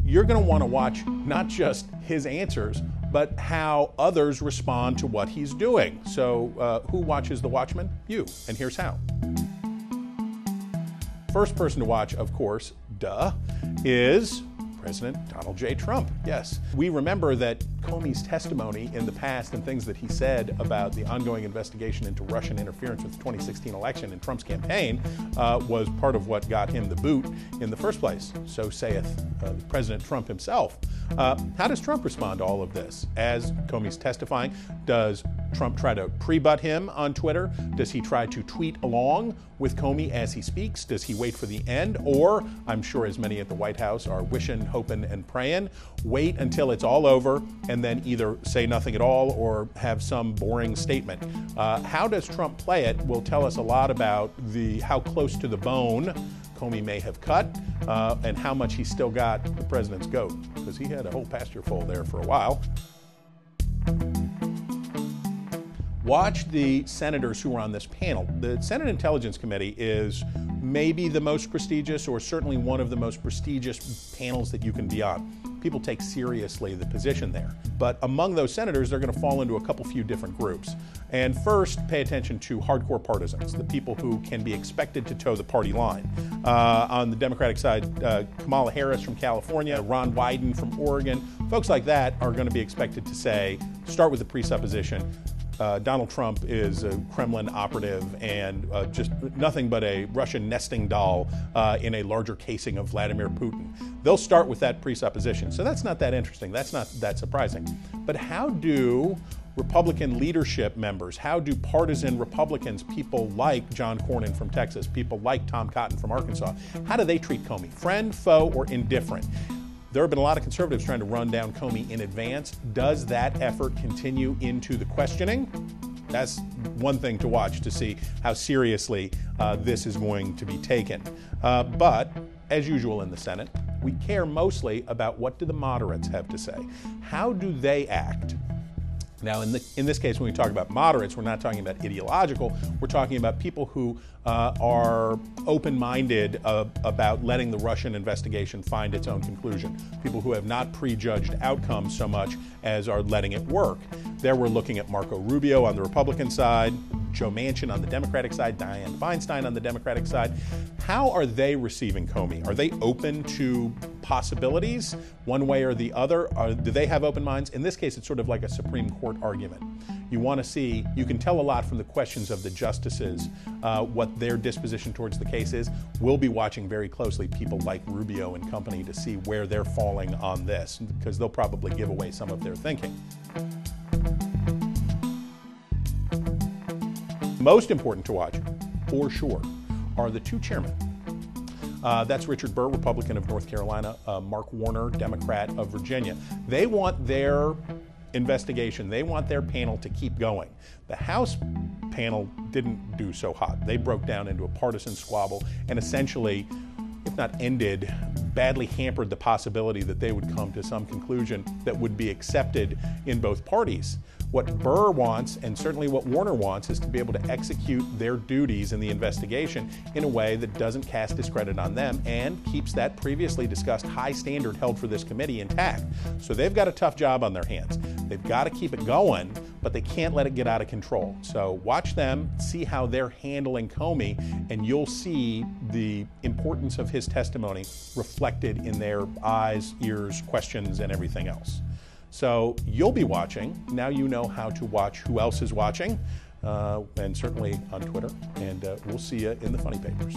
you're going to want to watch not just his answers, but how others respond to what he's doing. So who watches The Watchmen? You. And here's how. First person to watch, of course, is President Donald J. Trump. Yes. We remember that Comey's testimony in the past and things that he said about the ongoing investigation into Russian interference with the 2016 election in Trump's campaign was part of what got him the boot in the first place. So saith President Trump himself. How does Trump respond to all of this? As Comey's testifying, does Trump try to pre-butt him on Twitter? Does he try to tweet along with Comey as he speaks? Does he wait for the end? Or, I'm sure as many at the White House are wishing, hoping, and praying, wait until it's all over and then either say nothing at all or have some boring statement. How does Trump play it will tell us a lot about how close to the bone Comey may have cut and how much he's still got the president's goat, because he had a whole pasture full there for a while. Watch the senators who are on this panel. The Senate Intelligence Committee is maybe the most prestigious, or certainly one of the most prestigious panels that you can be on. People take seriously the position there. But among those senators, they're going to fall into a few different groups. And first, pay attention to hardcore partisans, the people who can be expected to toe the party line. On the Democratic side, Kamala Harris from California, Ron Wyden from Oregon, folks like that are going to be expected to start with the presupposition, Donald Trump is a Kremlin operative and just nothing but a Russian nesting doll in a larger casing of Vladimir Putin. They'll start with that presupposition. So that's not that interesting. That's not that surprising. But how do Republican leadership members, how do partisan Republicans, people like John Cornyn from Texas, people like Tom Cotton from Arkansas, how do they treat Comey? Friend, foe, or indifferent? There have been a lot of conservatives trying to run down Comey in advance. Does that effort continue into the questioning? That's one thing to watch to see how seriously this is going to be taken. But as usual in the Senate, we care mostly about what do the moderates have to say. How do they act? Now, in this case, when we talk about moderates, we're not talking about ideological. We're talking about people who are open-minded about letting the Russian investigation find its own conclusion. People who have not prejudged outcomes so much as are letting it work. There we're looking at Marco Rubio on the Republican side, Joe Manchin on the Democratic side, Dianne Feinstein on the Democratic side. How are they receiving Comey? Are they open to possibilities one way or the other? Do they have open minds? In this case, it's sort of like a Supreme Court argument. You want to see, you can tell a lot from the questions of the justices what their disposition towards the case is. We'll be watching very closely people like Rubio and company to see where they're falling on this, because they'll probably give away some of their thinking. Most important to watch, for sure, are the two chairmen. That's Richard Burr, Republican of North Carolina, Mark Warner, Democrat of Virginia. They want their investigation, they want their panel to keep going. The House panel didn't do so hot. They broke down into a partisan squabble and essentially, if not ended, badly hampered the possibility that they would come to some conclusion that would be accepted in both parties. What Burr wants, and certainly what Warner wants, is to be able to execute their duties in the investigation in a way that doesn't cast discredit on them and keeps that previously discussed high standard held for this committee intact. So they've got a tough job on their hands. They've got to keep it going, but they can't let it get out of control. So watch them, see how they're handling Comey, and you'll see the importance of his testimony reflected in their eyes, ears, questions, and everything else. So you'll be watching. Now you know how to watch who else is watching, and certainly on Twitter. And we'll see you in the funny papers.